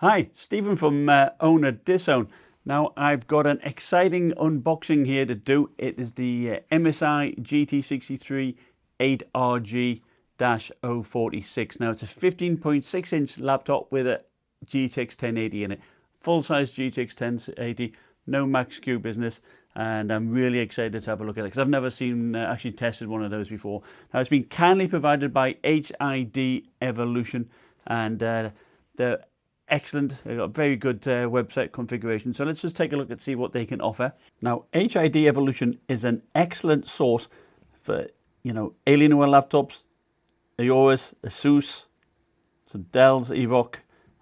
Hi, Stephen from Owner Disown. Now I've got an exciting unboxing here to do. It is the MSI GT63 8RG-046. Now it's a 15.6 inch laptop with a GTX 1080 in it. Full-size GTX 1080, no max Q business, and I'm really excited to have a look at it because I've never seen, actually tested one of those before. Now it's been kindly provided by Hideveolution, and they're excellent. They've got very good website configuration. So let's just take a look and see what they can offer. Now, Hideveolution is an excellent source for, Alienware laptops, Aorus, Asus, some Dell's Evoque,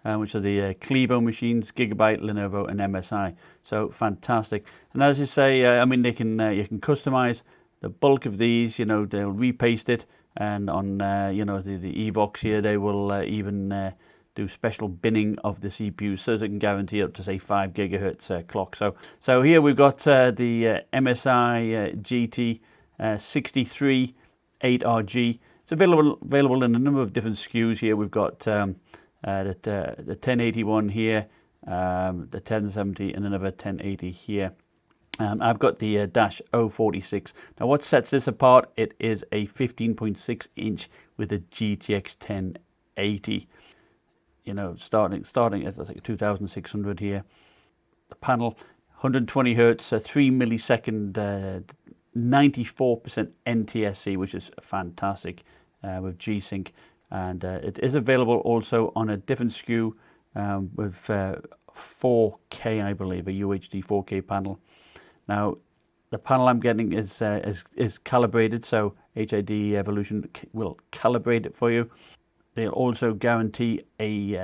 which are the Clevo machines, Gigabyte, Lenovo, and MSI. So fantastic. And as you say, they can you can customize the bulk of these. They'll repaste it, and on the Evoques here, they will even do special binning of the CPUs so they can guarantee up to say 5 gigahertz clock. So here we've got the MSI GT63 8RG. It's available in a number of different SKUs here. We've got the 1081 here, the 1070, and another 1080 here. I've got the -046. Now what sets this apart? It is a 15.6 inch with a GTX 1080. Starting at like 2600 here. The panel, 120 hertz, 3 millisecond, 94% NTSC, which is fantastic with G-Sync, and it is available also on a different SKU with 4K, I believe, a UHD 4K panel. Now, the panel I'm getting is calibrated, so Hideveolution will calibrate it for you. They'll also guarantee a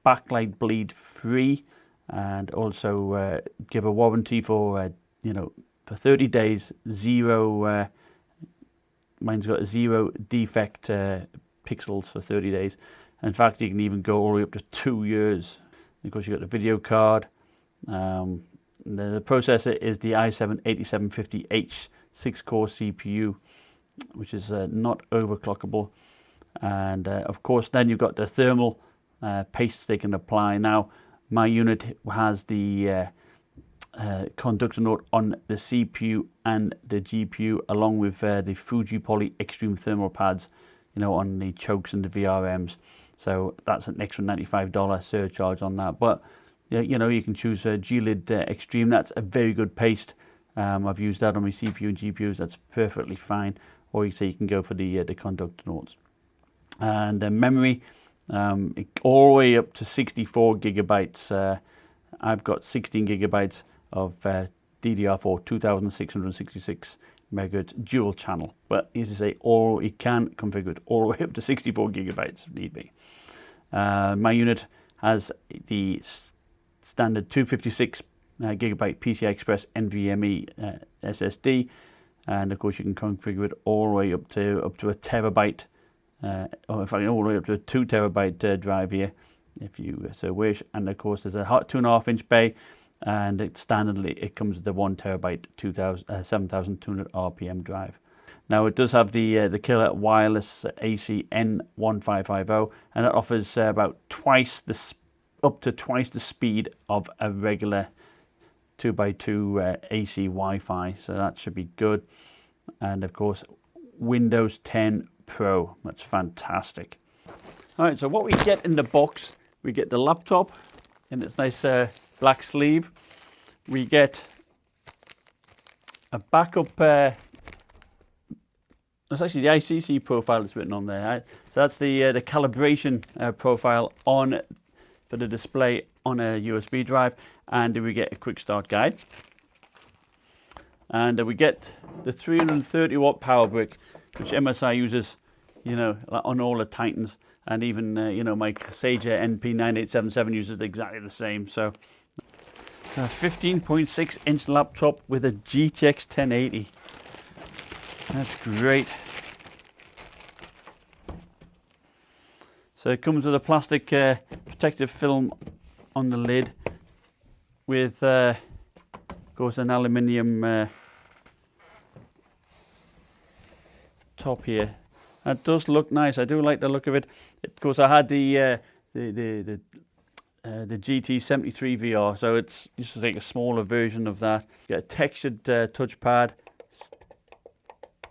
backlight bleed free, and also give a warranty for for 30 days, mine's got 0 defect pixels for 30 days. In fact, you can even go all the way up to 2 years. Of course, you've got the video card. The processor is the i7-8750H 6-core CPU, which is not overclockable. And of course, then you've got the thermal pastes they can apply. Now, my unit has the conductor node on the CPU and the GPU, along with the Fuji Poly Extreme Thermal pads, on the chokes and the VRMs. So that's an extra $95 surcharge on that. But you can choose G-Lid Extreme. That's a very good paste. I've used that on my CPU and GPUs. That's perfectly fine. Or you can go for the conductor nodes. And memory, all the way up to 64 gigabytes. I've got 16 gigabytes of DDR4 2666 megahertz dual channel. But as I say, you can configure it all the way up to 64 gigabytes if need be. My unit has the standard 256 gigabyte PCI Express NVMe SSD, and of course you can configure it all the way up to a terabyte. Or in fact, all the way up to a 2 terabyte drive here, if you so wish. And of course, there's a 2.5 inch bay, and standardly it comes with the 1 terabyte 7,200 RPM drive. Now it does have the killer wireless AC N1550, and it offers up to twice the speed of a regular 2x2 AC Wi-Fi. So that should be good. And of course, Windows 10 Pro. That's fantastic. All right, so what we get in the box, we get the laptop in its nice black sleeve. We get a backup. That's actually the ICC profile that's written on there. Right? So that's the calibration profile for the display on a USB drive, and we get a quick start guide, and we get the 330 watt power brick, which MSI uses, on all the Titans, and even my Sage NP9877 uses exactly the same. So a 15.6 inch laptop with a GTX 1080. That's great. So it comes with a plastic protective film on the lid, with of course an aluminium top here. That does look nice. I do like the look of it. Of course, I had the the GT73 VR, so it's just like a smaller version of that. You get a textured touchpad,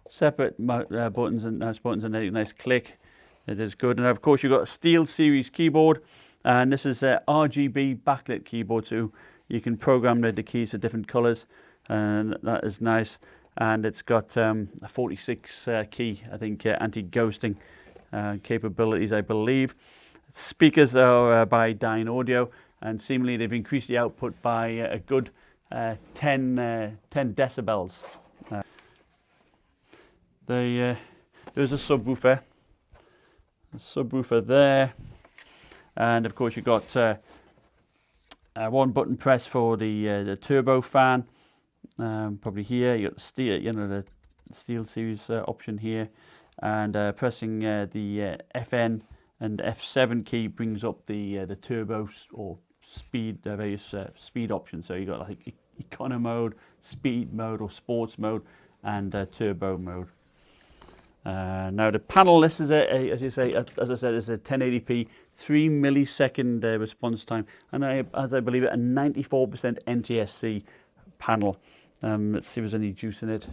separate buttons and nice buttons, and a nice click. It is good. And of course you've got a Steel Series keyboard, and this is a RGB backlit keyboard, so you can program the keys to different colors, and that is nice. And it's got a 46 key, I think, anti-ghosting capabilities, I believe. Speakers are by Dyne Audio, and seemingly they've increased the output by a good 10 decibels. There's a subwoofer there, and of course you've got one button press for the turbo fan, probably here. You got the steel, the Steel Series option here, and pressing the FN and F7 key brings up the turbo or speed, various speed options. So you got like econo mode, speed mode, or sports mode, and turbo mode. Now the panel, this is as I said, is a 1080p 3 millisecond response time, and as I believe it, a 94% NTSC panel. Let's see if there's any juice in it.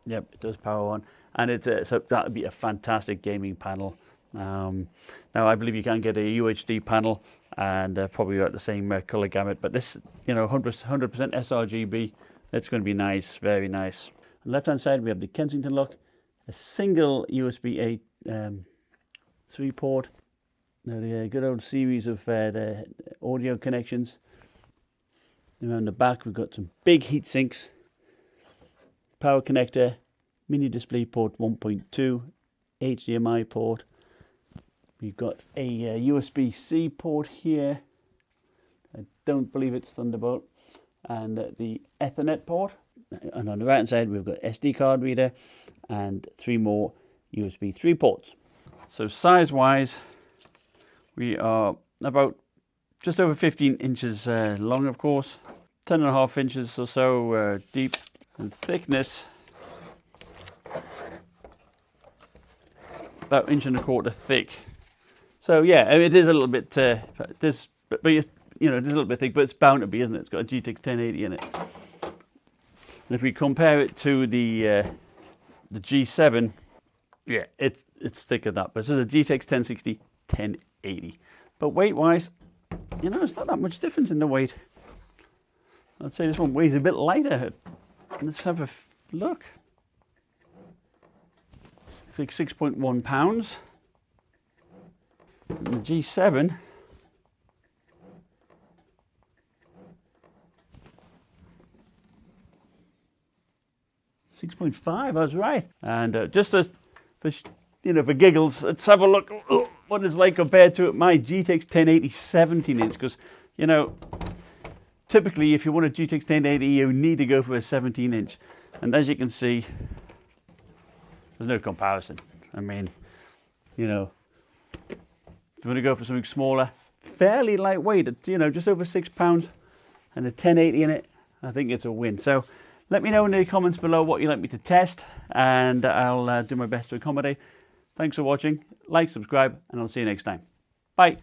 Yep, it does power on, and so that would be a fantastic gaming panel. Now I believe you can get a UHD panel, and probably got the same color gamut, but this, 100% sRGB. It's going to be nice, very nice. On the left hand side we have the Kensington lock, a single USB-A 3 port. Now the good old series of the audio connections. Around the back we've got some big heat sinks, power connector, mini display port 1.2, HDMI port. We've got a USB-C port here. I don't believe it's Thunderbolt. And the Ethernet port. And on the right hand side we've got SD card reader and 3 more USB 3 ports. So size wise we are about just over 15 inches long, of course, 10.5 inches or so deep, and thickness about 1.25 inches thick. So yeah, it is a little bit but it's, it is a little bit thick, but it's bound to be, isn't it? It's got a GTX 1080 in it. And if we compare it to the G7, yeah, it's thicker than that. But this is a GTX 1060 1080. But weight-wise, it's not that much difference in the weight. I'd say this one weighs a bit lighter. Let's have a look. It's like 6.1 pounds. And the G7, $6.5, I was right. And just for giggles, let's have a look what it's like compared to my GTX 1080 17-inch. Because, typically if you want a GTX 1080, you need to go for a 17-inch. And as you can see, there's no comparison. I mean, if you want to go for something smaller, fairly lightweight, at, just over 6 pounds, and a 1080 in it, I think it's a win. So let me know in the comments below what you'd like me to test, and I'll do my best to accommodate. Thanks for watching. Like, subscribe, and I'll see you next time. Bye.